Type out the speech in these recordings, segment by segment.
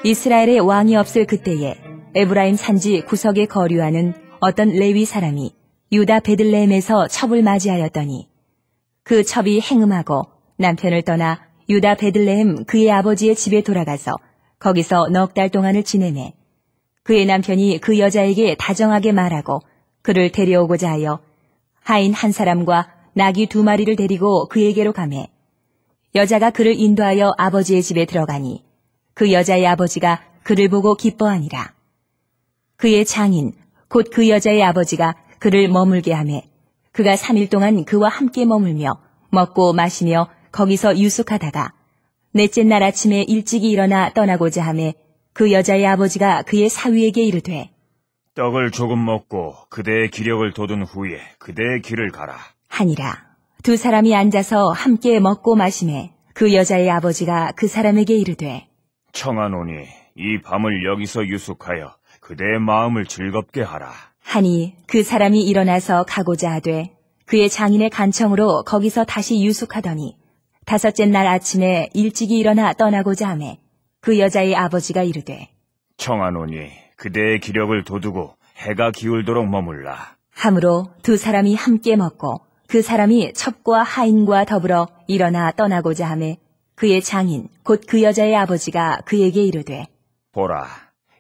이스라엘에 왕이 없을 그때에 에브라임 산지 구석에 거류하는 어떤 레위 사람이 유다 베들레헴에서 첩을 맞이하였더니 그 첩이 행음하고 남편을 떠나 유다 베들레헴 그의 아버지의 집에 돌아가서 거기서 넉 달 동안을 지내매 그의 남편이 그 여자에게 다정하게 말하고 그를 데려오고자 하여 하인 한 사람과 나귀 2마리를 데리고 그에게로 가매 여자가 그를 인도하여 아버지의 집에 들어가니 그 여자의 아버지가 그를 보고 기뻐하니라. 그의 장인 곧 그 여자의 아버지가 그를 머물게 하매 그가 3일 동안 그와 함께 머물며 먹고 마시며 거기서 유숙하다가 넷째 날 아침에 일찍이 일어나 떠나고자 하매 그 여자의 아버지가 그의 사위에게 이르되 떡을 조금 먹고 그대의 기력을 돋운 후에 그대의 길을 가라 하니라. 두 사람이 앉아서 함께 먹고 마시매 그 여자의 아버지가 그 사람에게 이르되 청하노니 이 밤을 여기서 유숙하여 그대의 마음을 즐겁게 하라 하니 그 사람이 일어나서 가고자 하되 그의 장인의 간청으로 거기서 다시 유숙하더니 5째 날 아침에 일찍이 일어나 떠나고자 하매 그 여자의 아버지가 이르되 청하노니 그대의 기력을 돋우고 해가 기울도록 머물라 함으로 두 사람이 함께 먹고 그 사람이 첩과 하인과 더불어 일어나 떠나고자 하매 그의 장인 곧 그 여자의 아버지가 그에게 이르되 보라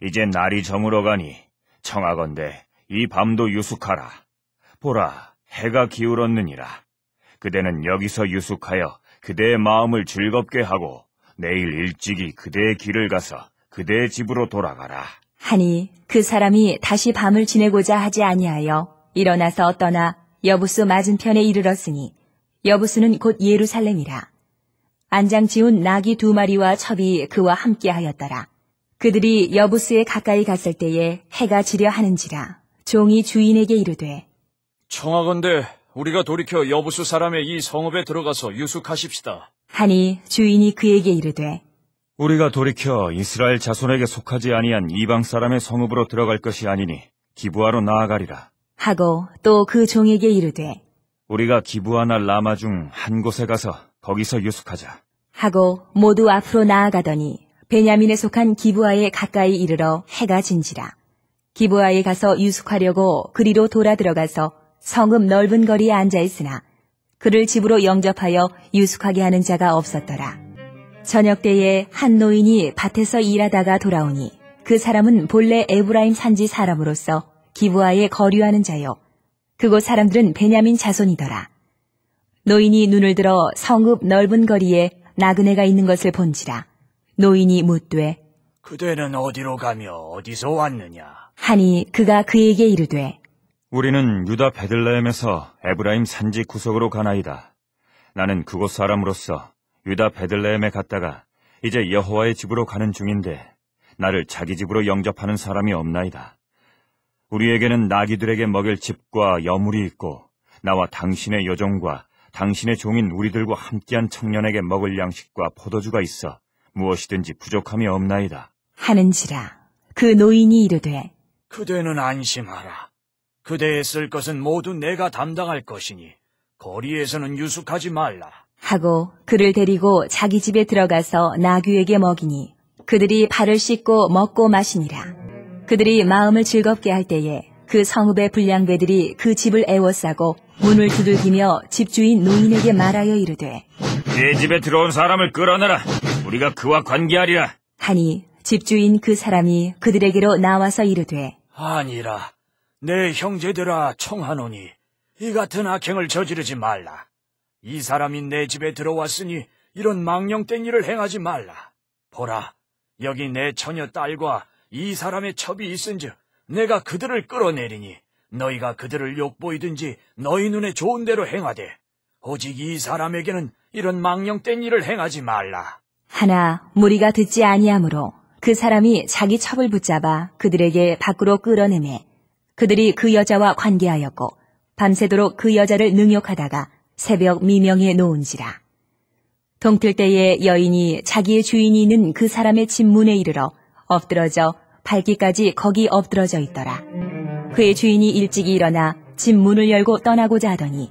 이제 날이 저물어 가니 청하건대 이 밤도 유숙하라 보라 해가 기울었느니라 그대는 여기서 유숙하여 그대의 마음을 즐겁게 하고 내일 일찍이 그대의 길을 가서 그대의 집으로 돌아가라 하니 그 사람이 다시 밤을 지내고자 하지 아니하여 일어나서 떠나 여부수 맞은편에 이르렀으니 여부수는 곧 예루살렘이라. 안장 지운 나귀 2마리와 첩이 그와 함께 하였더라. 그들이 여부수에 가까이 갔을 때에 해가 지려 하는지라. 종이 주인에게 이르되 청하건대 우리가 돌이켜 여부수 사람의 이 성읍에 들어가서 유숙하십시다. 하니 주인이 그에게 이르되 우리가 돌이켜 이스라엘 자손에게 속하지 아니한 이방 사람의 성읍으로 들어갈 것이 아니니 기브아로 나아가리라 하고 또 그 종에게 이르되 우리가 기브아나 라마 중 한 곳에 가서 거기서 유숙하자 하고 모두 앞으로 나아가더니 베냐민에 속한 기브아에 가까이 이르러 해가 진지라. 기브아에 가서 유숙하려고 그리로 돌아 들어가서 성읍 넓은 거리에 앉아 있으나 그를 집으로 영접하여 유숙하게 하는 자가 없었더라. 저녁 때에 한 노인이 밭에서 일하다가 돌아오니 그 사람은 본래 에브라임 산지 사람으로서 기브아에 거류하는 자요 그곳 사람들은 베냐민 자손이더라. 노인이 눈을 들어 성읍 넓은 거리에 나그네가 있는 것을 본지라. 노인이 묻되 그대는 어디로 가며 어디서 왔느냐 하니 그가 그에게 이르되 우리는 유다 베들레헴에서 에브라임 산지 구석으로 가나이다. 나는 그곳 사람으로서 유다 베들레헴에 갔다가 이제 여호와의 집으로 가는 중인데 나를 자기 집으로 영접하는 사람이 없나이다. 우리에게는 나귀들에게 먹일 집과 여물이 있고 나와 당신의 여종과 당신의 종인 우리들과 함께한 청년에게 먹을 양식과 포도주가 있어 무엇이든지 부족함이 없나이다. 하는지라. 그 노인이 이르되 그대는 안심하라. 그대의 쓸 것은 모두 내가 담당할 것이니 거리에서는 유숙하지 말라. 하고 그를 데리고 자기 집에 들어가서 나귀에게 먹이니 그들이 발을 씻고 먹고 마시니라. 그들이 마음을 즐겁게 할 때에 그 성읍의 불량배들이 그 집을 애워싸고 문을 두들기며 집주인 노인에게 말하여 이르되 내 집에 들어온 사람을 끌어내라. 우리가 그와 관계하리라. 하니 집주인 그 사람이 그들에게로 나와서 이르되 아니라 내 형제들아 청하노니 이 같은 악행을 저지르지 말라. 이 사람이 내 집에 들어왔으니 이런 망령된 일을 행하지 말라. 보라, 여기 내 처녀 딸과 이 사람의 첩이 있은즉 내가 그들을 끌어내리니 너희가 그들을 욕보이든지 너희 눈에 좋은 대로 행하되 오직 이 사람에게는 이런 망령된 일을 행하지 말라. 하나 무리가 듣지 아니하므로 그 사람이 자기 첩을 붙잡아 그들에게 밖으로 끌어내매 그들이 그 여자와 관계하였고 밤새도록 그 여자를 능욕하다가 새벽 미명에 놓은지라. 동틀 때에 여인이 자기의 주인이 있는 그 사람의 집 문에 이르러 엎드러져 발기까지 거기 엎드러져 있더라. 그의 주인이 일찍이 일어나 집 문을 열고 떠나고자 하더니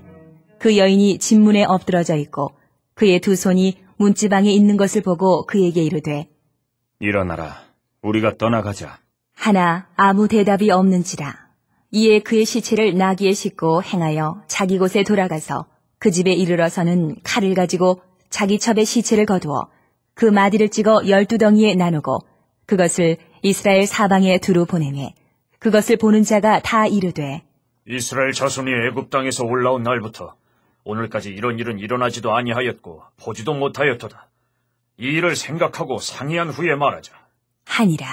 그 여인이 집 문에 엎드러져 있고 그의 두 손이 문지방에 있는 것을 보고 그에게 이르되 일어나라. 우리가 떠나가자. 하나 아무 대답이 없는지라. 이에 그의 시체를 나귀에 싣고 행하여 자기 곳에 돌아가서 그 집에 이르러서는 칼을 가지고 자기 첩의 시체를 거두어 그 마디를 찍어 12덩이에 나누고 그것을 이스라엘 사방에 두루 보내매 그것을 보는 자가 다 이르되 이스라엘 자손이 애굽 땅에서 올라온 날부터 오늘까지 이런 일은 일어나지도 아니하였고 보지도 못하였도다. 이 일을 생각하고 상의한 후에 말하자. 하니라.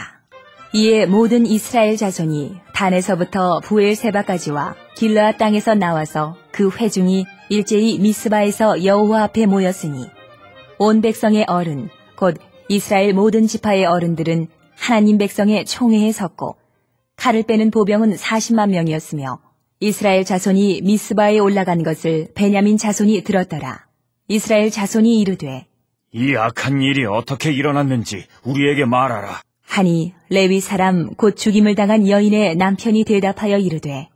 이에 모든 이스라엘 자손이 단에서부터 부엘세바까지와 길르앗 땅에서 나와서 그 회중이 일제히 미스바에서 여호와 앞에 모였으니 온 백성의 어른 곧 이스라엘 모든 지파의 어른들은 하나님 백성의 총회에 섰고 칼을 빼는 보병은 40만 명이었으며 이스라엘 자손이 미스바에 올라간 것을 베냐민 자손이 들었더라. 이스라엘 자손이 이르되 이 악한 일이 어떻게 일어났는지 우리에게 말하라. 하니 레위 사람 곧 죽임을 당한 여인의 남편이 대답하여 이르되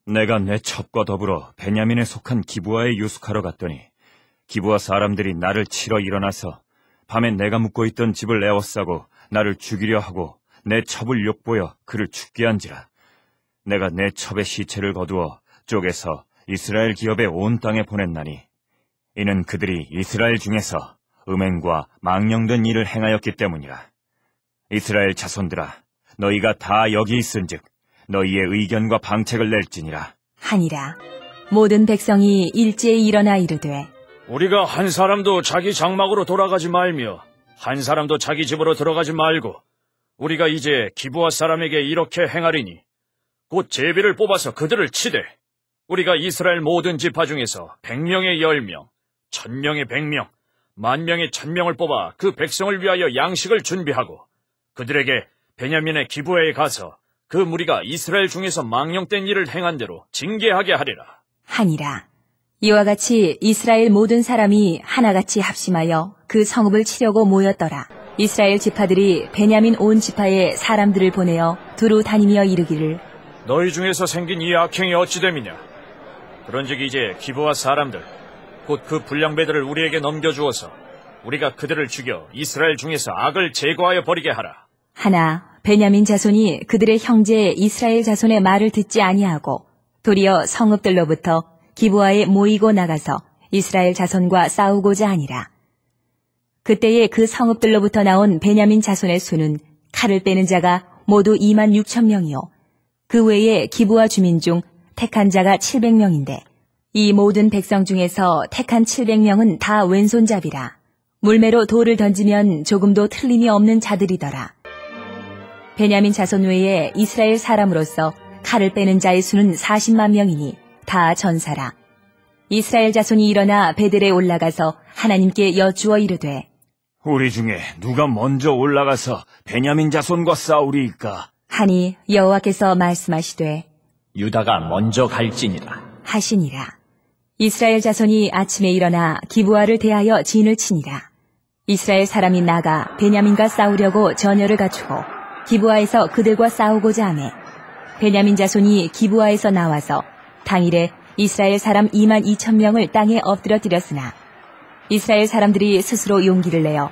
내가 내 첩과 더불어 베냐민에 속한 기브아에 유숙하러 갔더니 기브아 사람들이 나를 치러 일어나서 밤에 내가 묵고 있던 집을 에워싸고 나를 죽이려 하고 내 첩을 욕보여 그를 죽게 한지라. 내가 내 첩의 시체를 거두어 쪼개서 이스라엘 기업의 온 땅에 보냈나니 이는 그들이 이스라엘 중에서 음행과 망령된 일을 행하였기 때문이라. 이스라엘 자손들아, 너희가 다 여기 있은즉 너희의 의견과 방책을 낼지니라. 하니라. 모든 백성이 일제히 일어나 이르되 우리가 한 사람도 자기 장막으로 돌아가지 말며 한 사람도 자기 집으로 들어가지 말고 우리가 이제 기브아 사람에게 이렇게 행하리니 곧 제비를 뽑아서 그들을 치되 우리가 이스라엘 모든 지파 중에서 100명의 10명, 1000명의 100명, 10,000명의 1000명을 뽑아 그 백성을 위하여 양식을 준비하고 그들에게 베냐민의 기브아에 가서 그 무리가 이스라엘 중에서 망령된 일을 행한 대로 징계하게 하리라. 하니라. 이와 같이 이스라엘 모든 사람이 하나같이 합심하여 그 성읍을 치려고 모였더라. 이스라엘 지파들이 베냐민 온 지파에 사람들을 보내어 두루 다니며 이르기를 너희 중에서 생긴 이 악행이 어찌 됨이냐? 그런즉 이제 기브아 사람들 곧 그 불량배들을 우리에게 넘겨주어서 우리가 그들을 죽여 이스라엘 중에서 악을 제거하여 버리게 하라. 하나 베냐민 자손이 그들의 형제 이스라엘 자손의 말을 듣지 아니하고 도리어 성읍들로부터 기브아에 모이고 나가서 이스라엘 자손과 싸우고자 하니라. 그때에 그 성읍들로부터 나온 베냐민 자손의 수는 칼을 빼는 자가 모두 26,000명이요 그 외에 기브아 주민 중 택한 자가 700명인데 이 모든 백성 중에서 택한 700명은 다 왼손잡이라. 물매로 돌을 던지면 조금도 틀림이 없는 자들이더라. 베냐민 자손 외에 이스라엘 사람으로서 칼을 빼는 자의 수는 40만 명이니 다 전사라. 이스라엘 자손이 일어나 베델에 올라가서 하나님께 여쭈어 이르되 우리 중에 누가 먼저 올라가서 베냐민 자손과 싸우리이까? 하니 여호와께서 말씀하시되 유다가 먼저 갈지니라 하시니라. 이스라엘 자손이 아침에 일어나 기브아를 대하여 진을 치니라. 이스라엘 사람이 나가 베냐민과 싸우려고 전열을 갖추고 기브아에서 그들과 싸우고자 하매 베냐민 자손이 기브아에서 나와서 당일에 이스라엘 사람 22,000명을 땅에 엎드려뜨렸으나 이스라엘 사람들이 스스로 용기를 내어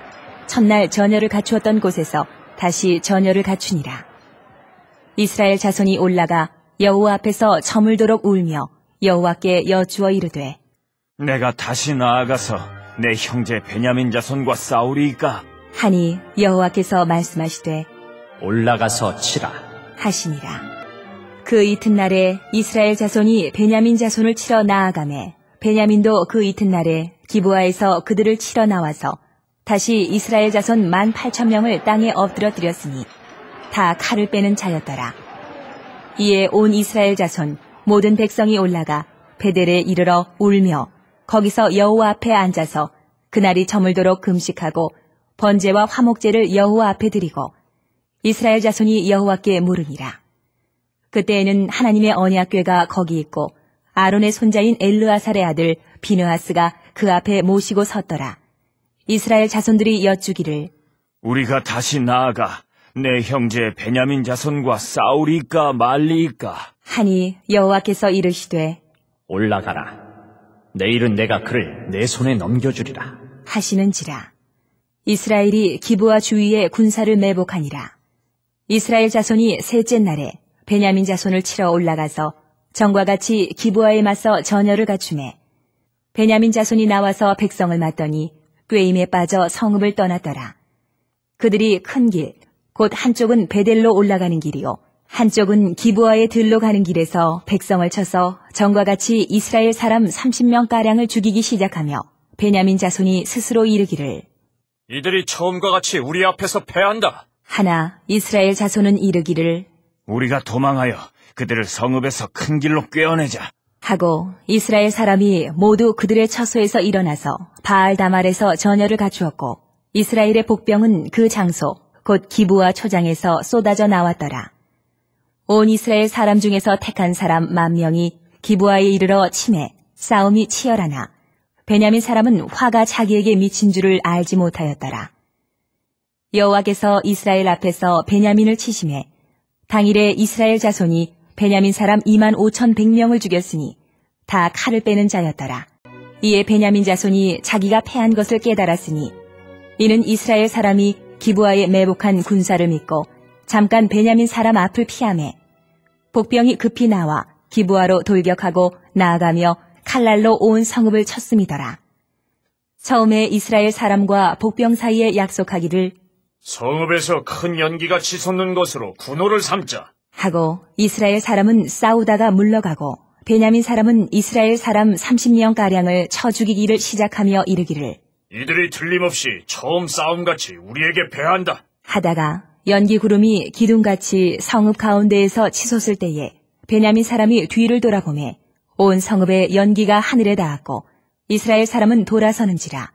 첫날 전열을 갖추었던 곳에서 다시 전열을 갖추니라. 이스라엘 자손이 올라가 여호와 앞에서 저물도록 울며 여호와께 여쭈어 이르되 내가 다시 나아가서 내 형제 베냐민 자손과 싸우리이까? 하니 여호와께서 말씀하시되 올라가서 치라 하시니라. 그 이튿날에 이스라엘 자손이 베냐민 자손을 치러 나아가매 베냐민도 그 이튿날에 기브아에서 그들을 치러 나와서 다시 이스라엘 자손 18,000명을 땅에 엎드려뜨렸으니 다 칼을 빼는 자였더라. 이에 온 이스라엘 자손 모든 백성이 올라가 베델에 이르러 울며 거기서 여호와 앞에 앉아서 그날이 저물도록 금식하고 번제와 화목제를 여호와 앞에 드리고 이스라엘 자손이 여호와께 물으니라. 그때에는 하나님의 언약궤가 거기 있고 아론의 손자인 엘르아살의 아들 비느하스가 그 앞에 모시고 섰더라. 이스라엘 자손들이 여쭈기를 우리가 다시 나아가 내 형제 베냐민 자손과 싸우리이까 말리이까? 하니 여호와께서 이르시되 올라가라 내일은 내가 그를 내 손에 넘겨주리라 하시는지라. 이스라엘이 기브와 주위에 군사를 매복하니라. 이스라엘 자손이 셋째 날에 베냐민 자손을 치러 올라가서 전과 같이 기브와에 맞서 전열을 갖추매 베냐민 자손이 나와서 백성을 맞더니 꾀임에 빠져 성읍을 떠났더라. 그들이 큰 길, 곧 한쪽은 베델로 올라가는 길이요 한쪽은 기브와의 들로 가는 길에서 백성을 쳐서 전과 같이 이스라엘 사람 30명가량을 죽이기 시작하며 베냐민 자손이 스스로 이르기를 이들이 처음과 같이 우리 앞에서 패한다. 하나 이스라엘 자손은 이르기를 우리가 도망하여 그들을 성읍에서 큰 길로 꿰어내자. 하고 이스라엘 사람이 모두 그들의 처소에서 일어나서 바알 다말에서 전열을 갖추었고 이스라엘의 복병은 그 장소 곧 기브와 초장에서 쏟아져 나왔더라. 온 이스라엘 사람 중에서 택한 사람 10,000명이 기브와에 이르러 치매 싸움이 치열하나 베냐민 사람은 화가 자기에게 미친 줄을 알지 못하였더라. 여호와께서 이스라엘 앞에서 베냐민을 치심해 당일에 이스라엘 자손이 베냐민 사람 25,100명을 죽였으니 다 칼을 빼는 자였더라. 이에 베냐민 자손이 자기가 패한 것을 깨달았으니 이는 이스라엘 사람이 기브와에 매복한 군사를 믿고 잠깐 베냐민 사람 앞을 피하매 복병이 급히 나와 기브와로 돌격하고 나아가며 칼날로 온 성읍을 쳤음이더라. 처음에 이스라엘 사람과 복병 사이에 약속하기를 성읍에서 큰 연기가 치솟는 것으로 군호를 삼자. 하고 이스라엘 사람은 싸우다가 물러가고 베냐민 사람은 이스라엘 사람 30명가량을 쳐 죽이기를 시작하며 이르기를 이들이 틀림없이 처음 싸움같이 우리에게 패한다. 하다가 연기 구름이 기둥같이 성읍 가운데에서 치솟을 때에 베냐민 사람이 뒤를 돌아보매 온 성읍에 연기가 하늘에 닿았고 이스라엘 사람은 돌아서는지라.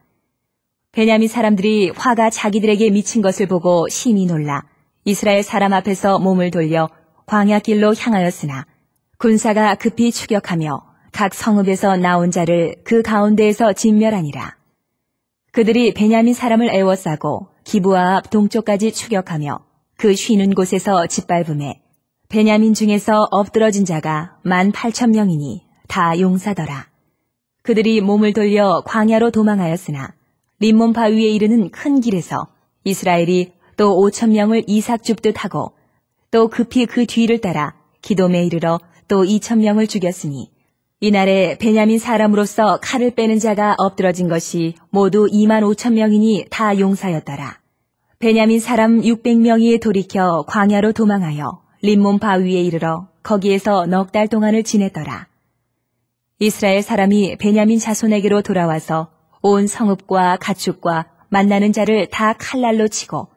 베냐민 사람들이 화가 자기들에게 미친 것을 보고 심히 놀라 이스라엘 사람 앞에서 몸을 돌려 광야길로 향하였으나 군사가 급히 추격하며 각 성읍에서 나온 자를 그 가운데에서 진멸하니라. 그들이 베냐민 사람을 애워싸고 기브와 앞 동쪽까지 추격하며 그 쉬는 곳에서 짓밟음에 베냐민 중에서 엎드러진 자가 18,000명이니 다 용사더라. 그들이 몸을 돌려 광야로 도망하였으나 림몬 바위에 이르는 큰 길에서 이스라엘이 또 5,000명을 이삭 줍듯 하고 또 급히 그 뒤를 따라 기돔에 이르러 또 2,000명을 죽였으니 이날에 베냐민 사람으로서 칼을 빼는 자가 엎드러진 것이 모두 25,000명이니 다 용사였더라. 베냐민 사람 600명이 돌이켜 광야로 도망하여 림몬 바위에 이르러 거기에서 넉 달 동안을 지냈더라. 이스라엘 사람이 베냐민 자손에게로 돌아와서 온 성읍과 가축과 만나는 자를 다 칼날로 치고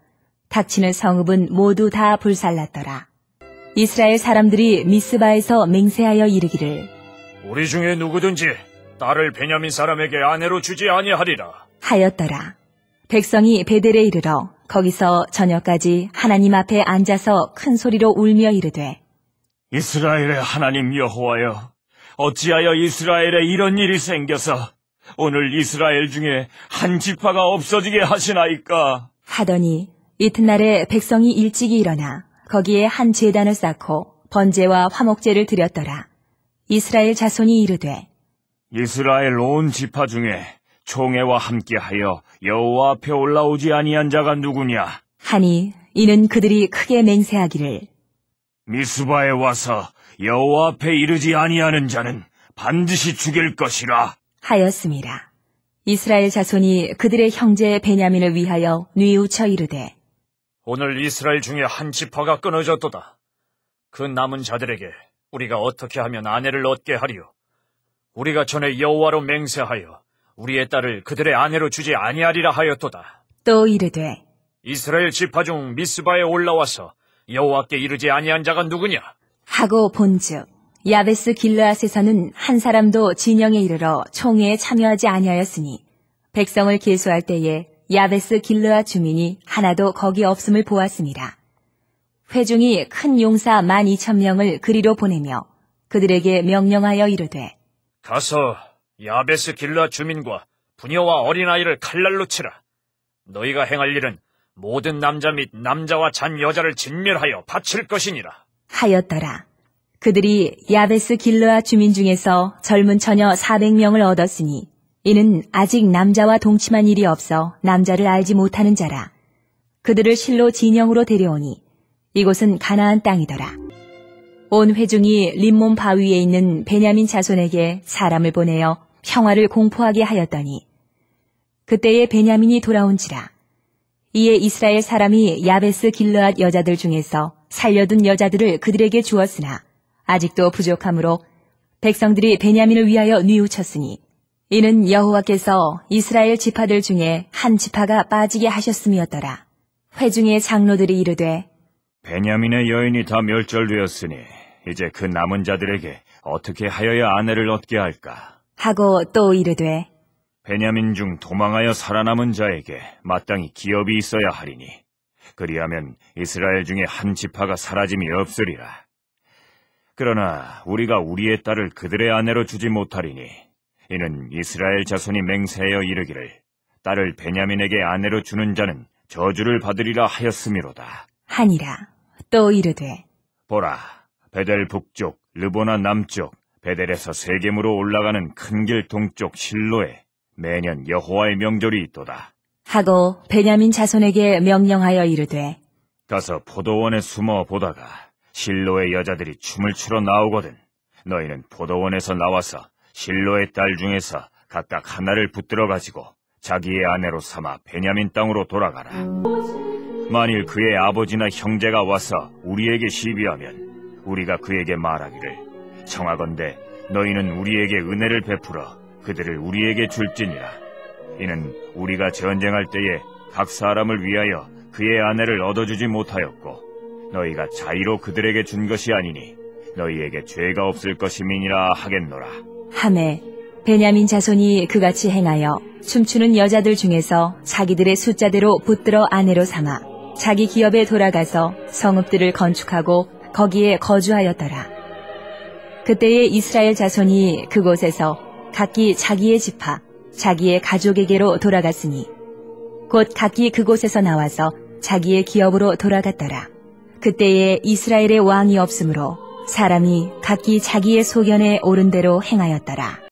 닥치는 성읍은 모두 다 불살랐더라. 이스라엘 사람들이 미스바에서 맹세하여 이르기를 우리 중에 누구든지 딸을 베냐민 사람에게 아내로 주지 아니하리라 하였더라. 백성이 베델에 이르러 거기서 저녁까지 하나님 앞에 앉아서 큰 소리로 울며 이르되 이스라엘의 하나님 여호와여, 어찌하여 이스라엘에 이런 일이 생겨서 오늘 이스라엘 중에 한 지파가 없어지게 하시나이까? 하더니 이튿날에 백성이 일찍이 일어나 거기에 한 제단을 쌓고 번제와 화목제를 드렸더라. 이스라엘 자손이 이르되 이스라엘 온 지파 중에 총회와 함께하여 여호와 앞에 올라오지 아니한 자가 누구냐? 하니 이는 그들이 크게 맹세하기를 미스바에 와서 여호와 앞에 이르지 아니하는 자는 반드시 죽일 것이라 하였음이라. 이스라엘 자손이 그들의 형제 베냐민을 위하여 뉘우쳐 이르되 오늘 이스라엘 중에 한 지파가 끊어졌도다. 그 남은 자들에게 우리가 어떻게 하면 아내를 얻게 하리요? 우리가 전에 여호와로 맹세하여 우리의 딸을 그들의 아내로 주지 아니하리라 하였도다. 또 이르되 이스라엘 지파 중 미스바에 올라와서 여호와께 이르지 아니한 자가 누구냐? 하고 본즉 야베스 길르앗에서는 한 사람도 진영에 이르러 총회에 참여하지 아니하였으니 백성을 계수할 때에 야베스 길르앗 주민이 하나도 거기 없음을 보았습니다. 회중이 큰 용사 12,000명을 그리로 보내며 그들에게 명령하여 이르되 가서 야베스 길르앗 주민과 부녀와 어린아이를 칼날로 치라. 너희가 행할 일은 모든 남자 및 남자와 잔 여자를 진멸하여 바칠 것이니라. 하였더라. 그들이 야베스 길르앗 주민 중에서 젊은 처녀 400명을 얻었으니 이는 아직 남자와 동침한 일이 없어 남자를 알지 못하는 자라. 그들을 실로 진영으로 데려오니 이곳은 가나안 땅이더라. 온 회중이 림몬 바위에 있는 베냐민 자손에게 사람을 보내어 평화를 공포하게 하였더니 그때에 베냐민이 돌아온지라. 이에 이스라엘 사람이 야베스 길르앗 여자들 중에서 살려둔 여자들을 그들에게 주었으나 아직도 부족하므로 백성들이 베냐민을 위하여 뉘우쳤으니 이는 여호와께서 이스라엘 지파들 중에 한 지파가 빠지게 하셨음이었더라. 회중의 장로들이 이르되 베냐민의 여인이 다 멸절되었으니 이제 그 남은 자들에게 어떻게 하여야 아내를 얻게 할까? 하고 또 이르되 베냐민 중 도망하여 살아남은 자에게 마땅히 기업이 있어야 하리니 그리하면 이스라엘 중에 한 지파가 사라짐이 없으리라. 그러나 우리가 우리의 딸을 그들의 아내로 주지 못하리니 이는 이스라엘 자손이 맹세하여 이르기를 딸을 베냐민에게 아내로 주는 자는 저주를 받으리라 하였음이로다. 하니라. 또 이르되 보라, 베델 북쪽, 르보나 남쪽, 베델에서 세겜으로 올라가는 큰 길 동쪽 실로에 매년 여호와의 명절이 있도다. 하고 베냐민 자손에게 명령하여 이르되 가서 포도원에 숨어 보다가 실로의 여자들이 춤을 추러 나오거든 너희는 포도원에서 나와서 실로의 딸 중에서 각각 하나를 붙들어 가지고 자기의 아내로 삼아 베냐민 땅으로 돌아가라. 만일 그의 아버지나 형제가 와서 우리에게 시비하면 우리가 그에게 말하기를 청하건대 너희는 우리에게 은혜를 베풀어 그들을 우리에게 줄지니라. 이는 우리가 전쟁할 때에 각 사람을 위하여 그의 아내를 얻어주지 못하였고 너희가 자의로 그들에게 준 것이 아니니 너희에게 죄가 없을 것임이니라 하겠노라. 하매 베냐민 자손이 그같이 행하여 춤추는 여자들 중에서 자기들의 숫자대로 붙들어 아내로 삼아 자기 기업에 돌아가서 성읍들을 건축하고 거기에 거주하였더라. 그때에 이스라엘 자손이 그곳에서 각기 자기의 지파, 자기의 가족에게로 돌아갔으니 곧 각기 그곳에서 나와서 자기의 기업으로 돌아갔더라. 그때에 이스라엘의 왕이 없으므로 사람이 각기 자기의 소견에 옳은 대로 행하였더라.